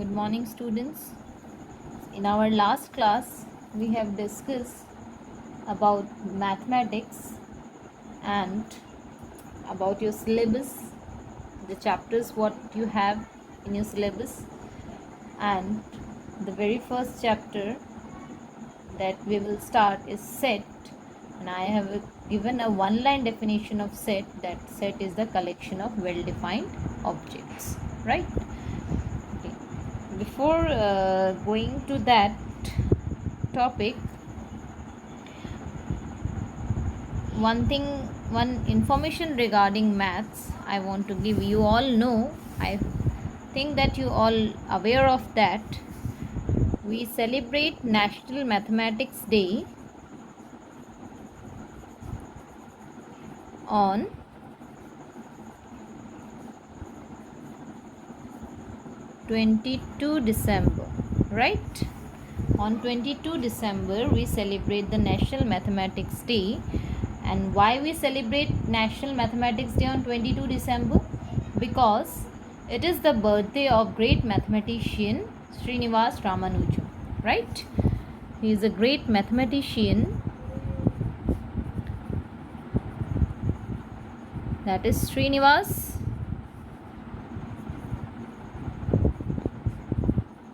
Good morning, students. In our last class, we have discussed about mathematics and about your syllabus, the chapters what you have in your syllabus, and the very first chapter that we will start is set, and I have given a one-line definition of set, that set is the collection of well-defined objects, right? Before going to that topic, one information regarding maths I want to give. You all know, I think that you all aware of that, we celebrate National Mathematics Day on 22 December, right? On 22 December, we celebrate the National Mathematics Day. And why we celebrate National Mathematics Day on 22 December? Because it is the birthday of great mathematician Srinivas Ramanujan, right? He is a great mathematician, that is Srinivas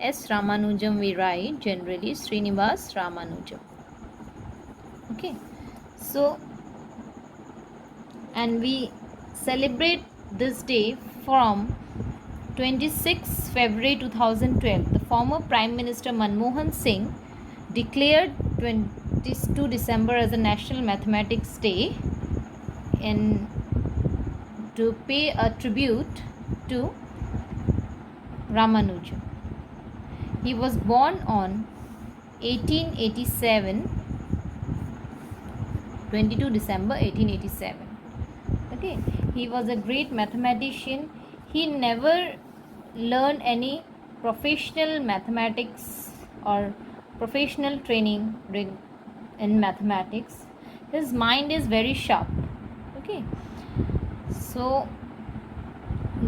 S. Ramanujam, we write generally Srinivas Ramanujam. Okay, so and we celebrate this day from 26 February 2012. The former Prime Minister Manmohan Singh declared 22 December as a National Mathematics Day in to pay a tribute to Ramanujan. He was born on 1887, 22 December 1887. Okay, he was a great mathematician. He never learned any professional mathematics or professional training in mathematics. His mind is very sharp. Okay, so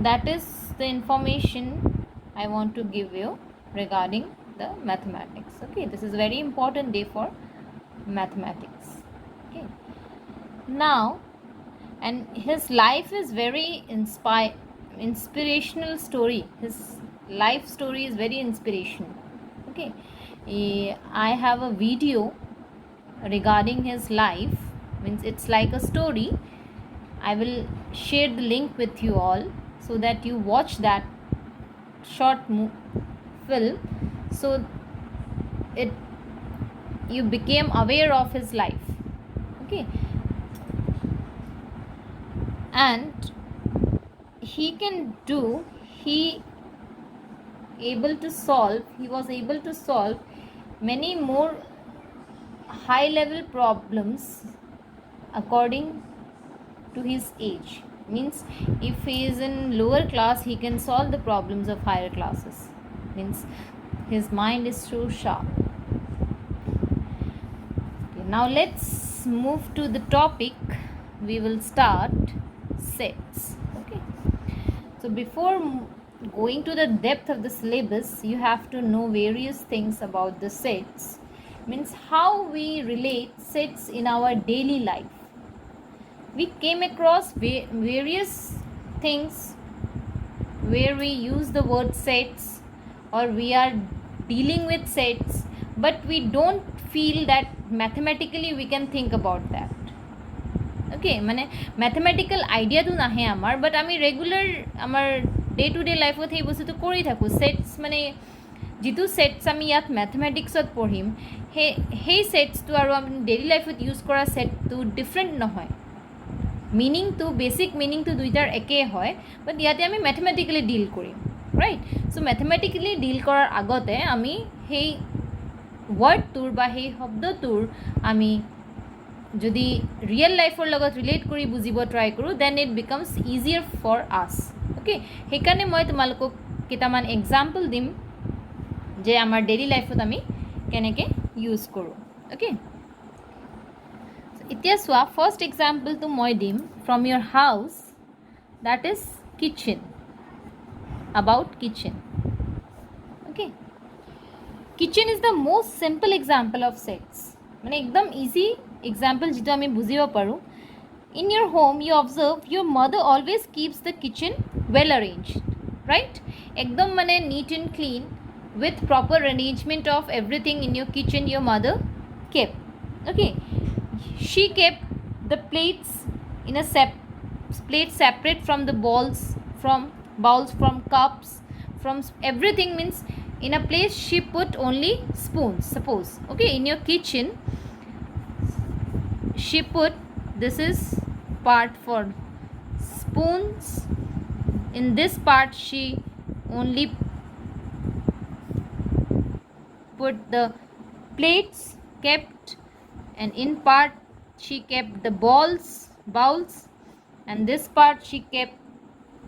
that is the information I want to give you regarding the mathematics. Okay, this is very important day for mathematics. Okay, now, and his life is very inspirational story. His life story is very inspirational. Okay, I have a video regarding his life, means it's like a story. I will share the link with you all so that you watch that short film, so you became aware of his life. Okay, and he was able to solve many more high level problems according to his age. Means if he is in lower class, he can solve the problems of higher classes. Means his mind is so sharp. Okay, now let's move to the topic. We will start sets. Okay, so before going to the depth of the syllabus, you have to know various things about the sets. Means how we relate sets in our daily life. We came across various things where we use the word sets, or we are dealing with sets, but we don't feel that mathematically we can think about that. Okay, মানে mathematical idea to nahe amar, but ami regular amar day to day life with ei bostu kori thaku. Sets মানে jitu sets ami yat mathematics ot porhim, he sets to aru ami daily life with use kora set to different nohoy. Meaning to basic meaning to duitar eke hoy, but yate ami mathematically deal korim, right? So mathematically deal korar agote ami hei word tur ba hei shobdo tur ami যদি real লাইফৰ লগত relate কৰি বুজিব try কৰোঁ, then it becomes easier for us. Okay, সেইকাৰণে মই তোমালোকক কেইটামান এক্সাম্পল দিম যে আমাৰ ডেইলি লাইফত আমি কেনেকৈ ইউজ কৰোঁ। অ'কে, এতিয়া চোৱা, ফাৰ্ষ্ট এক্সাম্পলটো মই দিম ফ্ৰম ইয়ৰ house, that is kitchen, about kitchen. okay. Kitchen is the most simple example of sets. মানে একদম easy example যেটা আমি বুঝিব পাৰো. In your home, you observe your mother always keeps the kitchen well arranged, right? Ekdom mane neat and clean with proper arrangement of everything in your kitchen your mother kept. Okay, she kept the plates in a plate separate from the bowls, from cups, from everything. Means in a place she put only spoons, suppose. Okay, in your kitchen she put, this is part for spoons, in this part she only put the plates kept, and in part she kept the bowls, and this part she kept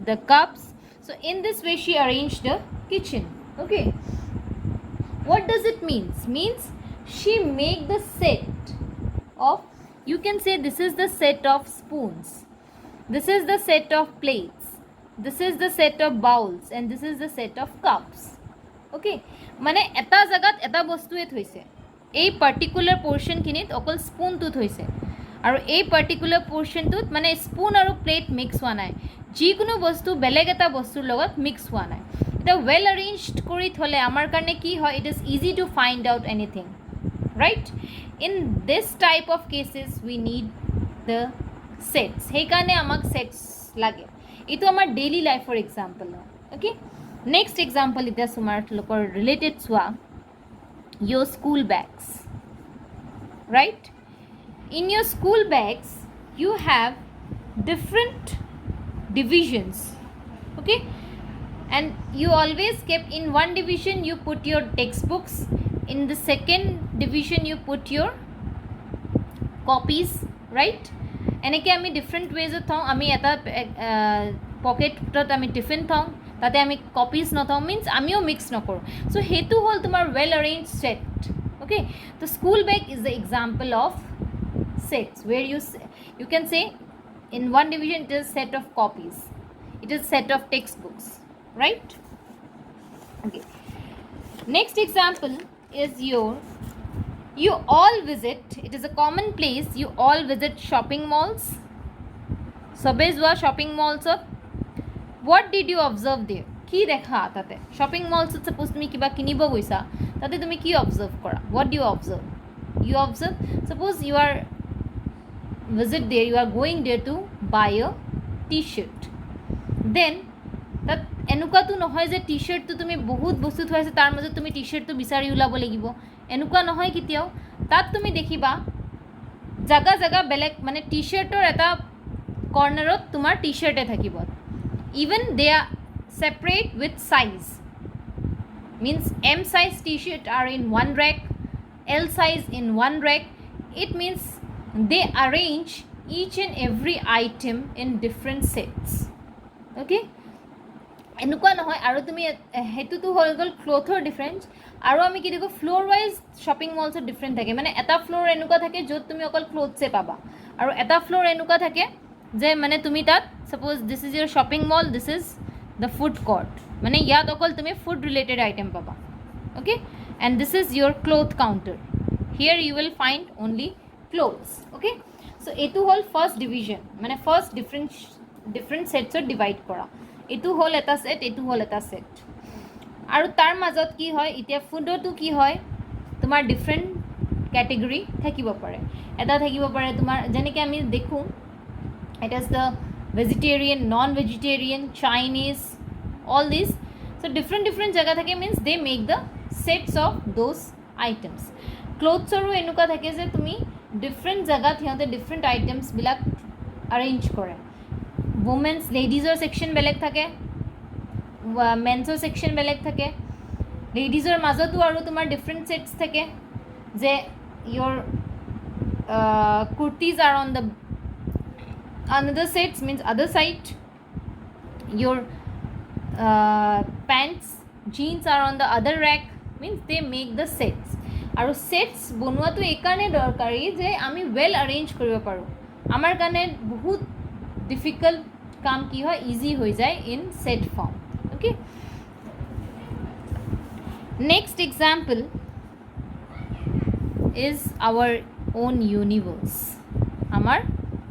the cups. So in this way she arranged the kitchen. Okay, what does it means she make the set of, you can say this is the set of spoons, this is the set of plates, this is the set of bowls, and this is the set of cups. Okay, মানে এটা জায়গাত এটা বস্তুৱে থৈছে, এই particular পোৰ্শনখিনিত অকল স্পুনটো থৈছে, আৰু এই পাৰ্টিকুলাৰ পোৰ্শনটোত মানে স্পুন আৰু প্লেট মিক্স হোৱা নাই, যিকোনো বস্তু বেলেগ এটা বস্তুৰ লগত মিক্স হোৱা নাই. এটা ৱেল এৰেঞ্জড কৰি থ'লে আমাৰ কাৰণে কি হয়, it is easy to find out anything, right? In this type of cases we need the sets, সেইকাৰণে আমাক সেটস লাগে. এইটো আমাৰ ডেইলি লাইফৰ এক্সাম্পল হয়. অ'কে, নেক্সট এক্সাম্পল এতিয়া তোমালোকৰ ৰিলেটেড চোৱা, your school bags, right? In your school bags you have different divisions, okay, and you always kept in one division you put your textbooks, in the second division you put your copies, right? এনেকৈ আমি different ৱেজত থওঁ. আমি এটা পকেটত আমি tiffin থওঁ, তাতে আমি কপিজ নথওঁ, মিনছ আমিও মিক্স নকৰোঁ. চ' সেইটো হ'ল তোমাৰ ৱেল এৰেঞ্জ ছেট. অ'কে, ত' school bag is the example of sets where you can say in one division it is set of copies, it is set of textbooks, right? Okay, next example is you all visit, it is a common place, you all visit shopping malls. sabe jua shopping malls of, what did you observe there? কি দেখা তাতে shopping malls suppose তুমি কিবা কিনিব গৈছা, তাতে তুমি কি observe কৰা? what do you observe? You observe, suppose you are visit there, you are going there to buy a t-shirt, then তাত এনেকুৱাটো নহয় যে টি শ্বাৰ্টটো তুমি বহুত বস্তু থৈ আছে তাৰ মাজত তুমি টি শ্বাৰ্টটো বিচাৰি ওলাব লাগিব, এনেকুৱা নহয় কেতিয়াও. তাত তুমি দেখিবা জাগা জাগা বেলেগ, মানে টি শ্বাৰ্টৰ এটা কৰ্নাৰত তোমাৰ টি শ্বাৰ্টে থাকিব, even they are separate with size, means M size t-shirt are in one rack, L size in one rack. It means they arrange each and every item in different sets. Okay, এনেকুৱা নহয়. আৰু তুমি সেইটোতো হৈ গ'ল ক্লথৰ difference, আৰু আমি কি দেখোঁ ফ্ল'ৰ ৱাইজ শ্বপিং মলছত ডিফাৰেণ্ট থাকে. মানে এটা ফ্ল'ৰ এনেকুৱা থাকে য'ত তুমি অকল ক্লথছে পাবা, আৰু এটা ফ্ল'ৰ এনেকুৱা থাকে যে মানে তুমি তাত ছাপ'জ দিছ ইজ ইয়ৰ shopping mall, this is the food court, মানে ইয়াত অকল তুমি ফুড ৰিলেটেড আইটেম পাবা. Okay, and this is your cloth counter, here you will find only clothes. Okay, so' এইটো হ'ল ফাৰ্ষ্ট ডিভিজন, মানে ফাৰ্ষ্ট ডিফাৰেণ্ট ছেটছত ডিভাইড কৰা. এইটো হ'ল এটা ছেট, এইটো হ'ল এটা ছেট. আৰু তাৰ মাজত কি হয়, এতিয়া ফুডতো কি হয়, তোমাৰ ডিফাৰেণ্ট কেটেগৰী থাকিব পাৰে. এটা থাকিব পাৰে তোমাৰ যেনেকৈ আমি দেখোঁ, it is the vegetarian, non vegetarian, Chinese, all this. So' different জেগা থাকে, means they make the sets of those items. ক্লথছৰো এনেকুৱা থাকে যে তুমি ডিফাৰেণ্ট জেগাত সিহঁতে ডিফাৰেণ্ট আইটেমছবিলাক এৰেঞ্জ কৰে. ৱুমেন্স লেডিজৰ ছেকশ্যন বেলেগ থাকে, মেন্সৰ ছেকশ্যন বেলেগ থাকে. লেডিজৰ মাজতো আৰু তোমাৰ ডিফাৰেণ্ট ছেটছ থাকে, যে your kurtis are on the another sets, means other side, your pants, jeans are on the other rack, means they make the sets. আৰু সেটছ বনোৱাটো এইকাৰণে দৰকাৰী যে আমি ৱেল এৰেঞ্জ কৰিব পাৰোঁ. আমাৰ কাৰণে বহুত ডিফিকাল্ট কাম কি হয়, ইজি হৈ যায় in shed form. Okay, Next example is our own universe. Amar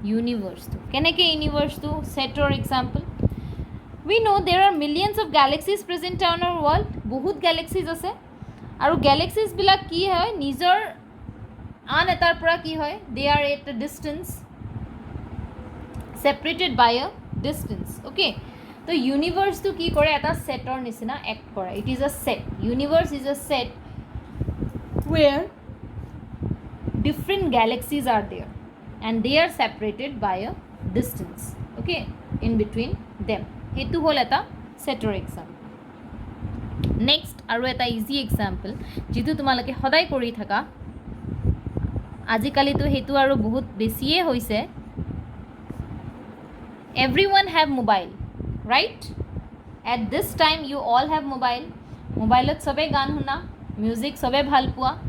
universe to keneke universe to set or example. We know there are millions of galaxies present on our world. Bahut galaxies ase aru galaxies bila ki hoy nijor an etar pura ki hoy, they are at a distance, separated by a distance. Okay, so universe to ki kore eta set or nisina act kore. It is a set. Universe is a set where different galaxies are there and they are separated by a distance, okay, in between them. Hetu hol eta set or example. Next aru eta easy example jitu tumalake hoday kori thaka ajikali to hetu aru bahut besiye hoise. Everyone have mobile, right? At this time you all have mobile. Mobile sobe gan huna, music sobe bhal pua.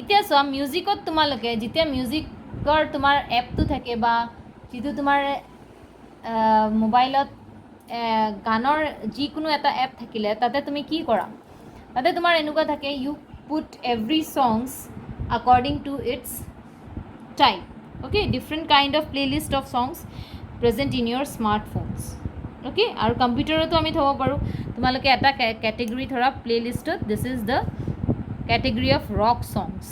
Itia so music ot tumalake jitia music or tumar app tu thake ba jitu tumar mobile ot গানৰ যিকোনো এটা app থাকিলে তাতে তুমি কি কৰা, তাতে তোমাৰ এনেকুৱা থাকে you put every songs according to its time. Okay, different kind of playlist of songs present in your smartphones. Okay, আৰু কম্পিউটাৰতো আমি থব পাৰো তোমালোকে এটা ক্যাটেগৰি ধৰা প্লেলিষ্টত this is the category of rock songs,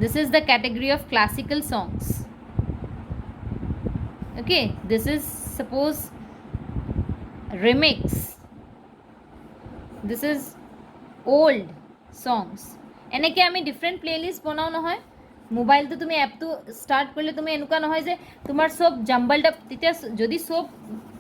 this is the category of classical songs. Okay, this is suppose remix, this is old songs. এনেকে আমি different playlist বনাও নহয় মোবাইল তো তুমি এপ তো স্টার্ট করলে তুমি এনেকুৱা নহয় যে তোমাৰ সব জাম্বলড আপ, তেতিয়া যদি সব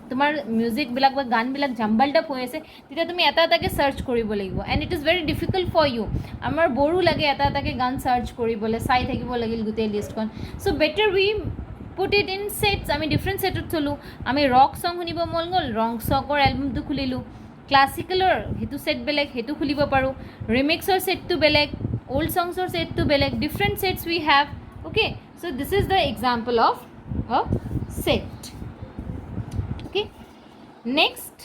তোমাৰ মিউজিক বিলাক বা গান বিলাক জাম্বলড আপ হৈ আছে তেতিয়া তুমি এটা এটাকে সার্চ কৰিব লাগিব and it is very difficult for you. আমাৰ বড়ো লাগে এটা এটাকে গান সার্চ কৰিবলৈ, চাই থাকিব লাগিল গোটেই লিষ্টখন. So better we put it in sets. আমি ডিফারেন্ট সেটত থলো. আমি ৰক সং শুনিব মন গ'ল, ৰক সকৰ এলবামটো খুলিলো. ক্লাসিকেলৰ হেতু সেট বেলেগ, হেতু খুলিব পাৰো. ৰিমিক্সৰ সেটটো বেলেগ, old songsৰ সেটটো বেলেগ, different sets we have. Okay, so this is the example of a set. Okay, next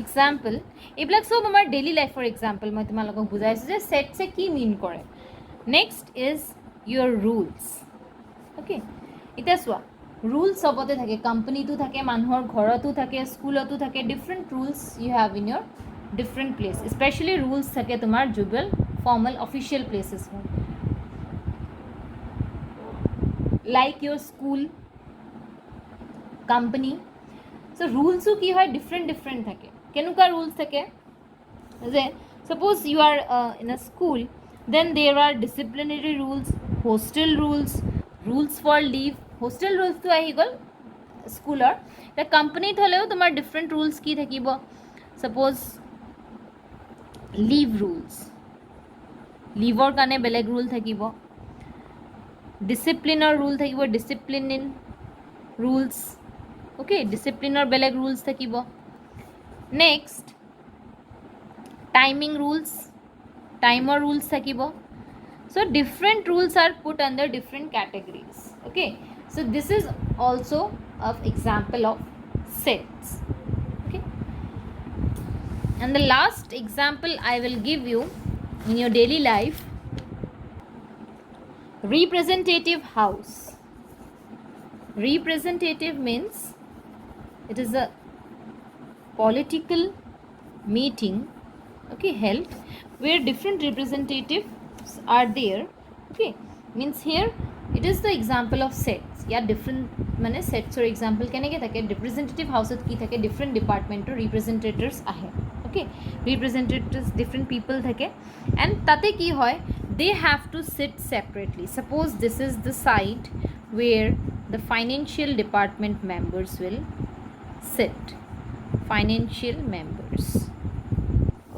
example এইবিলাক সব আমাৰ ডেইলি লাইফৰ এক্সাম্পল মই তোমালোকক বুজাইছো যে সেটছে কি মিন কৰে. Next is your rules. Okay, এটা চোৱা rules সবতে থাকে, কোম্পানীটো থাকে, মানুহৰ ঘৰতো থাকে, স্কুলতো থাকে. Different rules you have in your different place. Especially rules থাকে তোমাৰ জুবেল formal official places হয়, like your school, company. So rules কি হয় different থাকে. কেনেকুৱা rules থাকে যে suppose you are in a school, then there are disciplinary rules, hostel rules, rules for leave. hostel rules তো আহি গ'ল স্কুলৰ. এটা কোম্পানীত হ'লেও তোমাৰ ডিফারেন্ট rules কি থাকিব, suppose leave rules, লিভৰ কাৰণে বেলেগ ৰুল থাকিব. ডিসিপ্লিনৰ ৰুল থাকিব, ডিসিপ্লিন ৰুলস. ওকে, ডিসিপ্লিনৰ বেলেগ ৰুলস থাকিব. নেক্সট টাইমিং ৰুলস, টাইমৰ ৰুলস থাকিব. So different rules are put under different categories. Okay, so this is also of example of sets. Okay, and the last example I will give you in your daily life, representative house. Representative means it is a political meeting, okay, held where different representatives are there. Okay, means here it is the example of sets. Yeah, different মানে sets or example কেনেকৈ থাকে, representative house কি থাকে, different department representatives আহে. Okay, representatives different people থাকে and তাতে কি হয়, they have to sit separately. Suppose this is the site where the financial department members will sit. Financial members.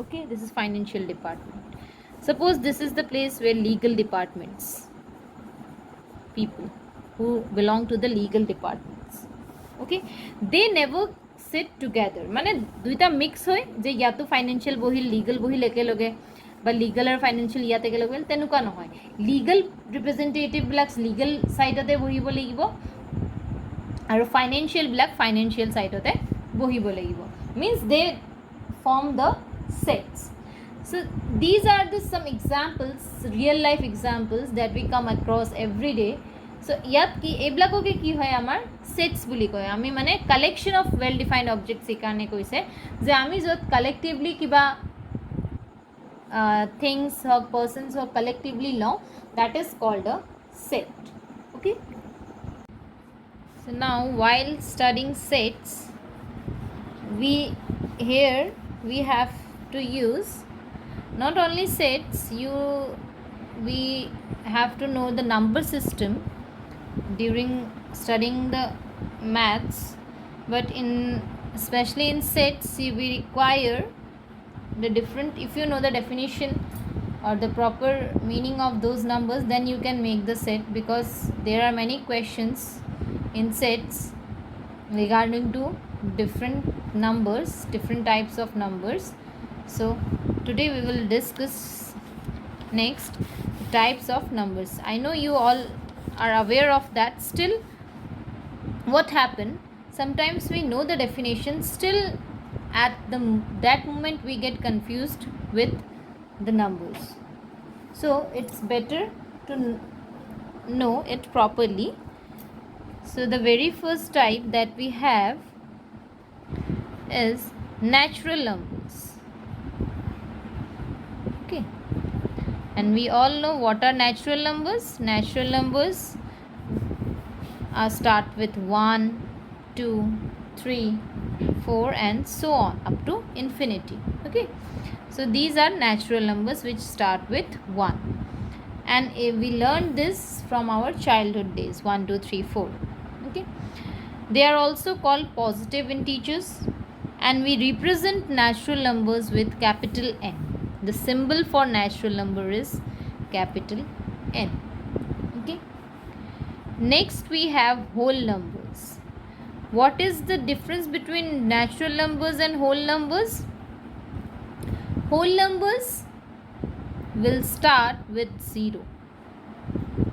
Okay, this is financial department. Suppose this is the place where legal departments, people who belong to the legal departments, okay, they never sit together. মানে দুইটা mix হয় যে ইয়াতো financial বহিল, legal বহিল একেলগে, বা legal আৰু ফাইনেন্সিয়াল ইয়াত একেলগে, তেনেকুৱা নহয়. লিগেল ৰিপ্ৰেজেণ্টেটিভবিলাক লিগেল ছাইডতে বহিব লাগিব আৰু ফাইনেন্সিয়ালবিলাক ফাইনেন্সিয়াল ছাইডতে বহিব লাগিব. Means they form the sets. So these are the some examples, real life examples that we come across every day. So ইয়াত কি এইবিলাককে কি হয় আমাৰ সেটস বুলি কয় আমি মানে collection of well defined objects এই কাৰণে কৈছে যে আমি যত কালেক্টিভলি কিবা things or persons or collectively love, that is called a set. Okay, so now while studying sets, we have to use not only sets, we have to know the number system during studying the maths, but especially in sets we require the different, if you know the definition or the proper meaning of those numbers, then you can make the set, because there are many questions in sets regarding to different numbers, different types of numbers. So today we will discuss next types of numbers. I know you all are aware of that. Still, what happened, sometimes we know the definition, still at that moment we get confused with the numbers. So it's better to know it properly. So the very first type that we have is natural numbers. Okay, and we all know what are natural numbers. Natural numbers start with 1, 2, 3, 4 and so on up to infinity. Okay, so these are natural numbers which start with 1, and we learned this from our childhood days, 1, 2, 3, 4. Okay, they are also called positive integers, and we represent natural numbers with capital N. The symbol for natural number is capital N. Okay, next we have whole numbers. What is the difference between natural numbers and whole numbers? Whole numbers will start with 0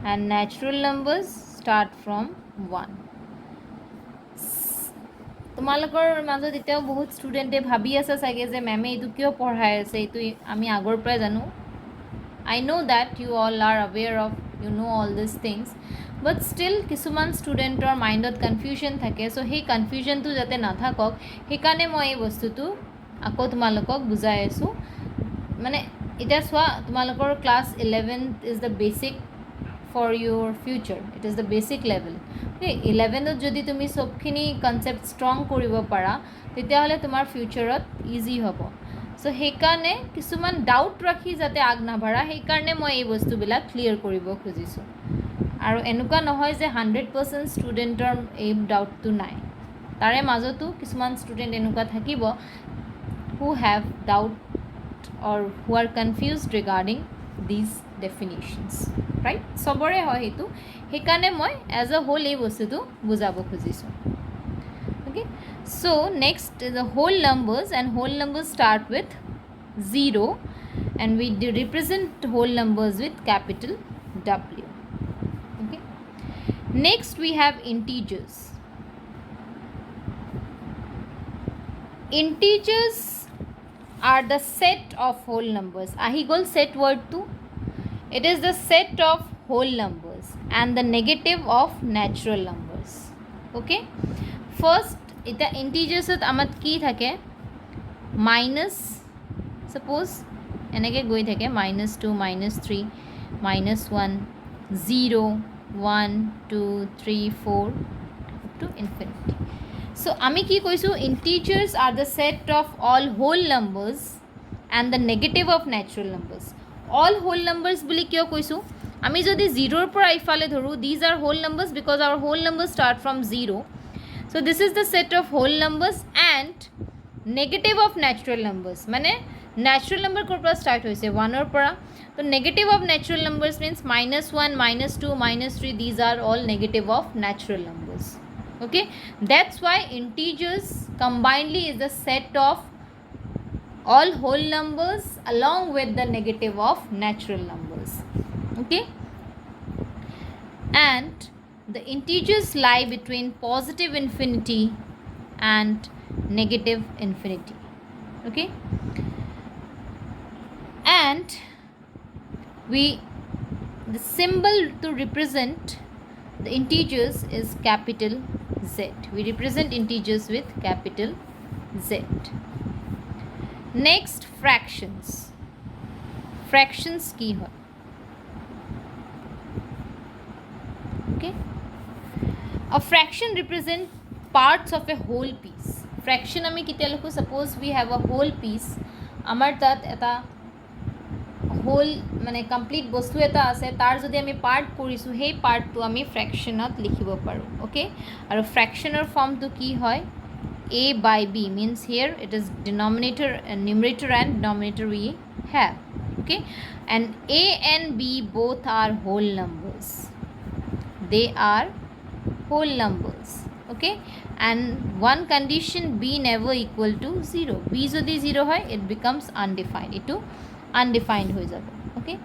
and natural numbers start from 1. তোমালোকৰ মাজত এতিয়াও বহুত ষ্টুডেণ্টে ভাবি আছে চাগে যে মেমে এইটো কিয় পঢ়াই আছে, এইটো আমি আগৰ পৰাই জানো. I know that you all are aware of, you know all these things, but still কিছুমান ষ্টুডেণ্টৰ মাইণ্ডত কনফিউজন থাকে. চ' সেই কনফিউজনটো যাতে নাথাকক সেইকাৰণে মই এই বস্তুটো আকৌ তোমালোকক বুজাই আছোঁ. মানে এতিয়া চোৱা, তোমালোকৰ class 11 is the basic for your future, it is the basic level. 11ত যদি তুমি চবখিনি কনচেপ্ট ষ্ট্ৰং কৰিব পাৰা তেতিয়াহ'লে তোমাৰ ফিউচাৰত ইজি হ'ব. চ' সেইকাৰণে কিছুমান ডাউট ৰাখি যাতে আগ নাবাঢ়া, সেইকাৰণে মই এই বস্তুবিলাক ক্লিয়াৰ কৰিব খুজিছোঁ. আৰু এনেকুৱা নহয় যে 100% ষ্টুডেণ্টৰ এই ডাউটটো নাই, তাৰে মাজতো কিছুমান ষ্টুডেণ্ট এনেকুৱা থাকিব who have doubt or who are confused regarding these definitions, right? সবৰে হয় সেইটো, সেইকাৰণে মই এজ এ হোল এই বস্তুটো বুজাব খুজিছোঁ. Okay, so next is the whole numbers, and whole numbers start with 0, and we represent whole numbers with capital W. Okay, next we have integers. Integers are the set of whole numbers. Ahi gol set word tu. It is the set of whole numbers and the negative of natural numbers. Okay, first ita integers ot amat ki thake, minus, suppose enake goi thake -2, -3, -1, 0, 1, 2, 3, 4 up to infinity. So আমি কি কৈছো, integers are the set of all whole numbers and the negative of natural numbers. All whole numbers বুলি কিয় কৈছো, আমি যদি 0ৰ পৰা ইফালে ধৰো, these are whole numbers because our whole numbers start from 0. So this is the set of whole numbers and negative of natural numbers. মানে natural number কৰ পৰা start হৈছে, 1ৰ পৰা. So negative of natural numbers means -1, -2, -3, these are all negative of natural numbers. Okay, that's why integers combinedly is the set of all whole numbers along with the negative of natural numbers. Okay, and the integers lie between positive infinity and negative infinity. Okay, and the symbol to represent the integers is capital Z. We represent integers with capital Z. Next, fractions. Fractions কি হয়? Okay. A fraction represents parts of a whole piece. Fraction আমি কেতিয়া লিখো? Suppose we have a whole piece. আমাৰ তাত এটা whole মানে complete বস্তু এটা আছে, তাৰ যদি আমি পাৰ্ট কৰিছোঁ, সেই পাৰ্টটো আমি ফ্ৰেকশ্যনত লিখিব পাৰোঁ. অ'কে, আৰু ফ্ৰেকশ্যনৰ ফৰ্মটো কি হয়? A by B means here it is denominator and numerator and denominator we have. Okay, and A and B both are whole numbers. They are whole numbers. Okay, and one condition B never equal to 0. B jodi 0 hoy, it becomes undefined. It undefined hoye jabe. Okay,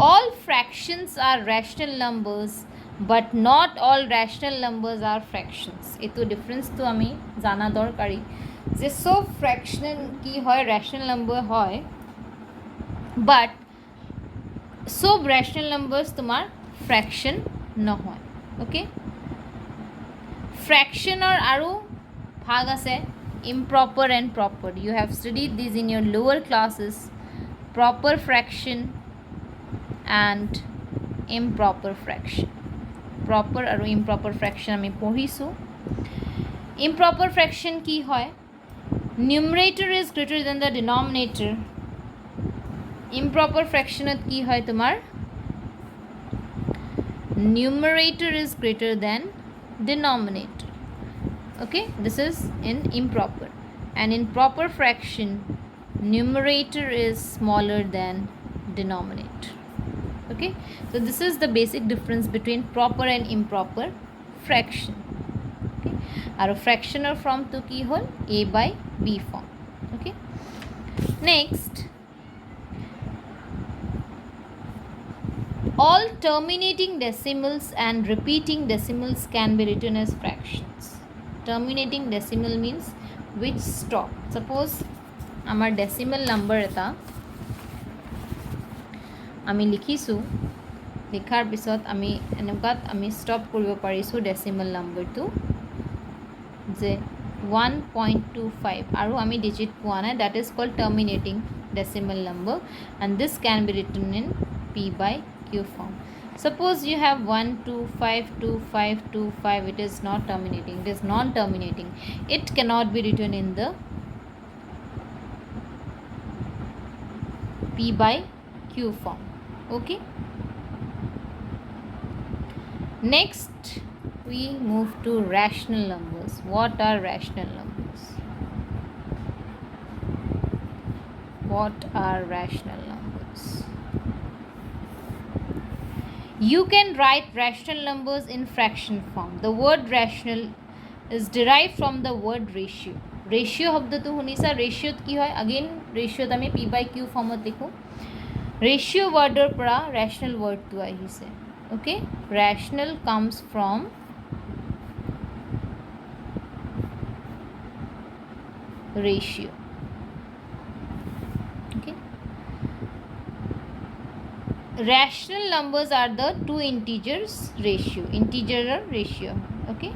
all fractions are rational numbers, but not all rational numbers are fractions. Eto difference to ami jana dorkari je sob fraction ki hoy rational number hoy, but sob rational numbers tomar fraction নহয়. Okay, fraction or aru bhag ase improper and proper. You have studied these in your lower classes. Proper fraction and improper fraction. Proper aru improper fraction ami পঢ়িছো. Improper fraction কি হয়? Numerator is greater than the denominator. Improper fraction কি হয় তোমার? Numerator is greater than denominator. Okay, this is in improper. And in proper fraction, numerator is smaller than denominator. Okay, so this is the basic difference between proper and improper fraction. Okay, our fractional form to ki hol A by B form. Okay, next, all terminating decimals and repeating decimals can be written as fractions. Terminating decimal means which stop. Suppose আমার decimal number এটা আমি লিখিছোঁ, লিখাৰ পিছত আমি এনেকুৱাত আমি stop কৰিব পাৰিছোঁ decimal numberটো যে 1.25 আৰু আমি digit পোৱা নাই, that is called terminating decimal number, and this can be written in P by Q form. Suppose you have 1252525, it is not terminating, it is non-terminating. It cannot be written in the P by Q form. Okay, next we move to rational numbers. What are rational numbers? What are rational numbers? You can write rational numbers in fraction form. The word rational is derived from the word ratio. Ratio শব্দটো শুনিছা? ratio কি হয়? Again ratio আমি P by Q ফৰ্মত লিখো. ratio wordৰ পৰা rational wordটো আহিছে. Okay, rational comes from ratio. Okay, rational numbers are the two integers ratio. Integer or ratio. Okay,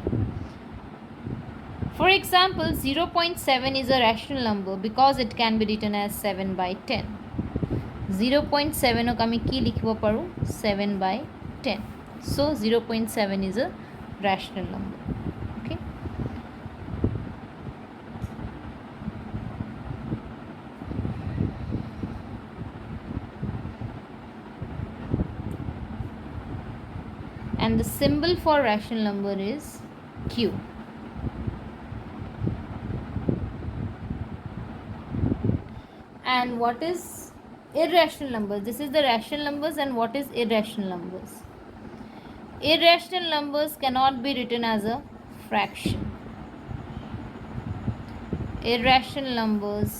for example, 0.7 is a rational number because it can be written as 7 by 10. 0.7 ok ami ki likhibo paru? 7 by 10. So 0.7 is a rational number. Okay, and the symbol for rational number is Q. And what is irrational numbers? This is the rational numbers, and what is irrational numbers? Irrational numbers cannot be written as a fraction. Irrational numbers,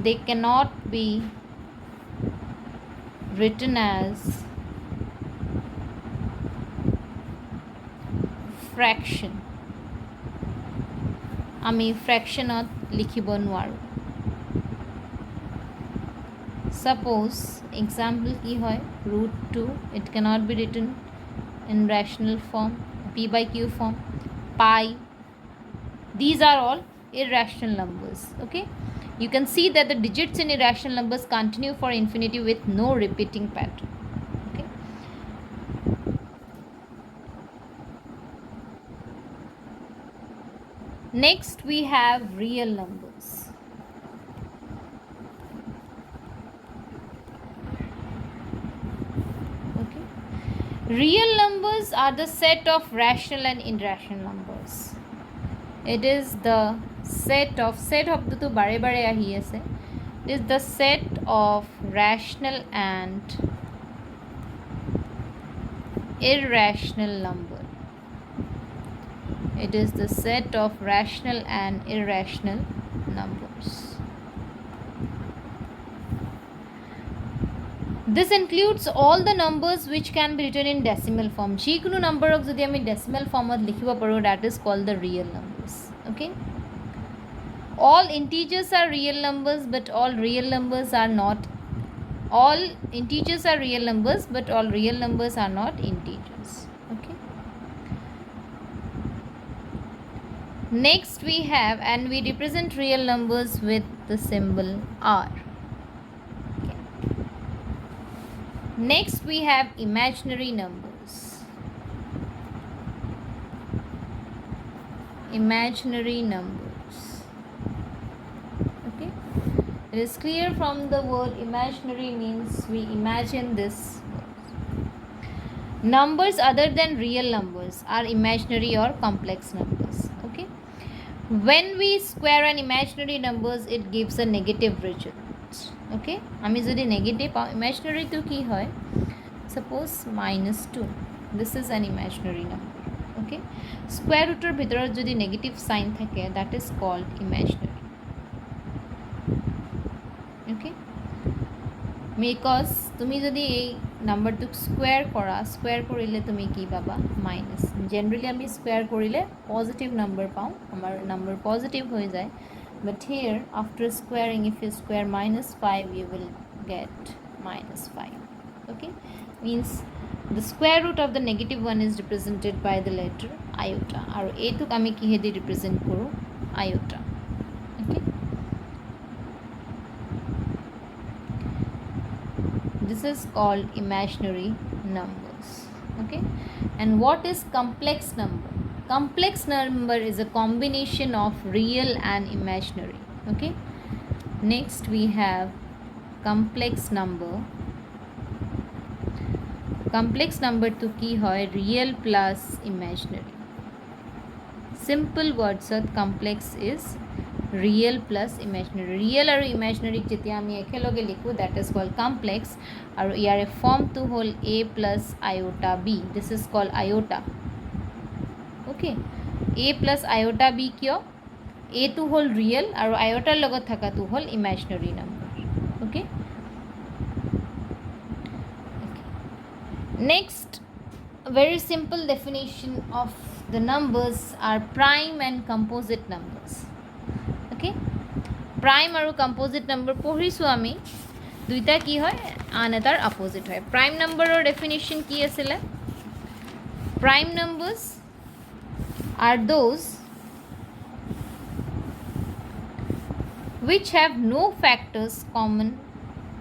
they cannot be written as fraction. আমি ফ্ৰেকশ্যনত লিখিব নোৱাৰোঁ. suppose example ki hoy root 2, it cannot be written in rational form, p by q form, pi. These are all irrational numbers. Okay, you can see that the digits in irrational numbers continue for infinity with no repeating pattern. Okay, next we have real numbers. Okay, real numbers are the set of rational and irrational numbers. It is the set of to bare bare ahi ase. It is the set of rational and irrational number. It is the set of rational and irrational numbers. This includes all the numbers which can be written in decimal form. Jikunu number ok jodi ami decimal form ot likhibo paru, that is called the real numbers. Okay, all integers are real numbers, but all real numbers are not. All integers are real numbers, but all real numbers are not integers. Okay, next we have, and we represent real numbers with the symbol r. Okay. Next we have imaginary numbers. Imaginary numbers. Okay, it is clear from the word imaginary means we imagine this. Numbers other than real numbers are imaginary or complex numbers. Okay, when we square an imaginary numbers, it gives a negative result. Okay, ami jodi negative imaginary to ki hoy, suppose -2, this is an imaginary number. Okay, square root or bhitorot jodi negative sign thake, that is called imaginary. Okay, because তুমি যদি এই নাম্বারটোক square কৰা, square কৰিলে তুমি কি পাবা, minus. Generally আমি square কৰিলে পজিটিভ নাম্বার পাওঁ, আমাৰ নাম্বার পজিটিভ হৈ যায়, but here after squaring if you square -5 you will get -5. Okay, means the square root of the negative one is represented by the letter iota, আৰু এইটোক আমি কিহেদি represent কৰোঁ, iota. Okay, this is called imaginary numbers. Okay, and what is complex number? Complex number is a combination of real and imaginary. Okay, next we have complex number. Complex number to ki hoy real plus imaginary. Simple words of complex is real plus imaginary. Real aru imaginary jetia ami ekheloge likhu, that is called complex, aru iare form to hol a plus iota b. This is called iota. Okay, a plus iota b kyo, a to hol real aru iota logot thaka to hol imaginary number. Okay, next very simple definition of the numbers are prime and composite numbers. Okay, prime aru composite number পঢ়িছো আমি, দুইটা কি হয় আন এটাৰ opposite হয়। Prime নম্বৰৰ definition কি আছিলে? Prime numbers are those which have no factors common,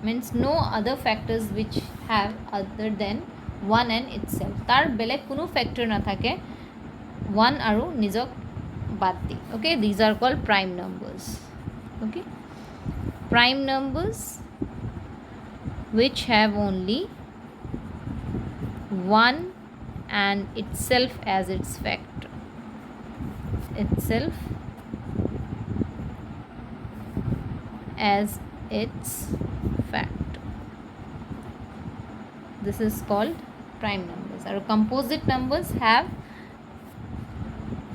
means no other factors which have other than 1 and itself. তার বেলেগ কোনো ফ্যাক্টর না থাকে 1 আৰু নিজক বাদ দি। Okay, these are called prime numbers. Okay, prime numbers which have only 1 and itself as its factor. Itself as its factor. This is called prime numbers. Our composite numbers have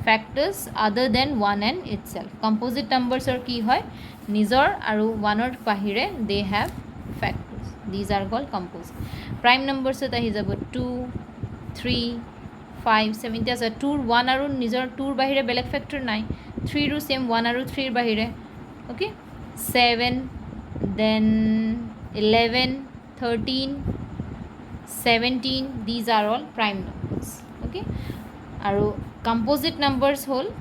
factors other than 1 and itself. Composite numbers are ki hoy nijor aru 1 or bahire they have factors. These are called composite. Prime numbers ot ahi jabo 2 3 5 7 টা আছে 2 1 আৰু নিজৰ 2 বাহিৰে বেলেগ factor নাই, 3 ৰো same 1 আৰু 3 ৰ বাহিৰে। Okay, 7 then 11, 13, 17, these are all prime numbers. Okay, and composite numbers whole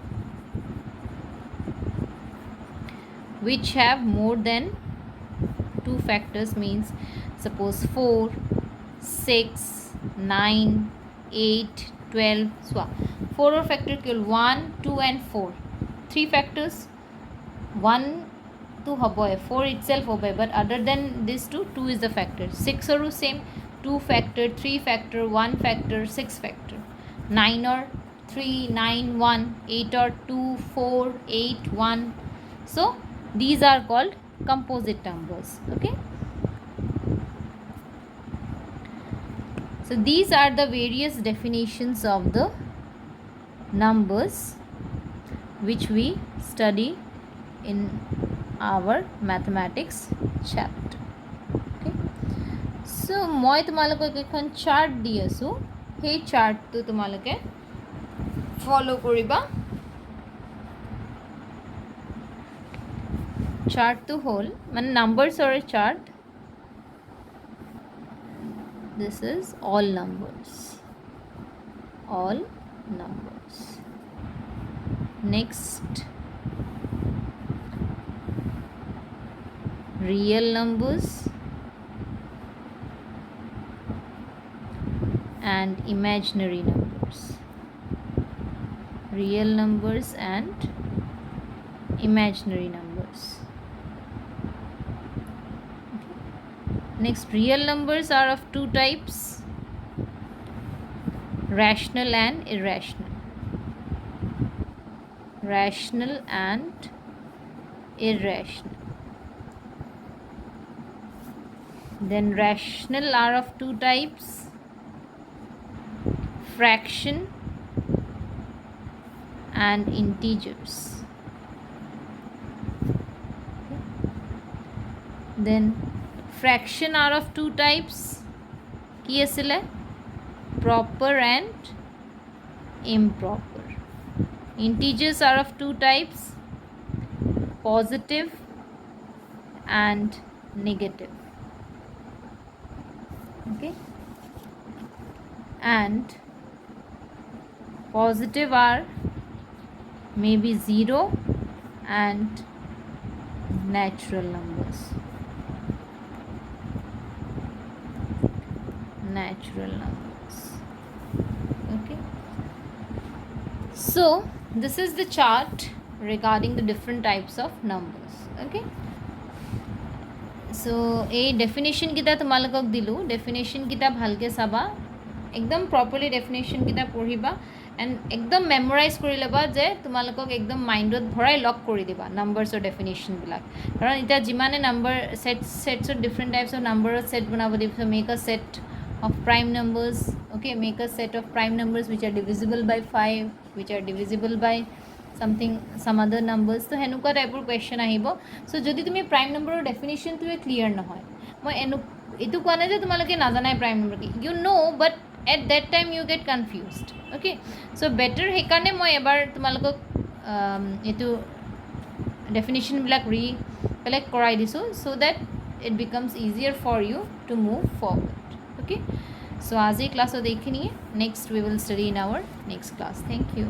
which have more than two factors, means suppose 4, 6, 9, 8, 12. So 4 or factor kill 1, 2 and 4. 3 factors 1 to hoboy 4 itself hoboy, but other than this 2 is the factor. 6 or same 2 factor, 3 factor, 1 factor, 6 factor. 9 or 3, 9, 1, 8 or 2, 4, 8, 1. So these are called composite numbers. Okay, so these are the various definitions of the numbers which we study in our mathematics chapter. Okay, so moi tomaloকক ekhon chart di asu, hey chart to tomaloke follow koriba. Chart to whole মানে numbers or a chart. This is all numbers, all numbers. Next, real numbers and imaginary numbers. Real numbers and imaginary numbers. Next, real numbers are of two types, rational and irrational. Rational and irrational. Then rational are of two types, fraction and integers. Then fraction are of two types, ki asile proper and improper. Integers are of two types, positive and negative. Okay, and positive are maybe 0 and natural numbers. Natural numbers. Okay, so this is the chart regarding the different types of numbers. Okay, so a definition kita tumalokok dilu, definition kita bhalke saba, ekdom properly definition kita পঢ়িবা and ekdom memorize কৰি লবা যে তোমালোকক একদম মাইন্ডত ভৰাই lock কৰি দিবা নাম্বাৰছৰ definition বিলাক, কাৰণ এটা যিমানে number sets of different types of number set বনাব দিব, make a set of prime numbers. Okay, make a set of prime numbers which are divisible by 5, which are divisible by something, some other numbers. So henuka type of question ahibo. So jodi tumi prime number or definition to clear na hoy, moi etu koa na je tumaloke najanai prime number ki, you know, but at that time you get confused. Okay, so better hekarne moi ebar tumalokok etu definition bilak recollect korai disu, so that it becomes easier for you to move forward. Okay, so आज class of next we will study in our next class. Thank you.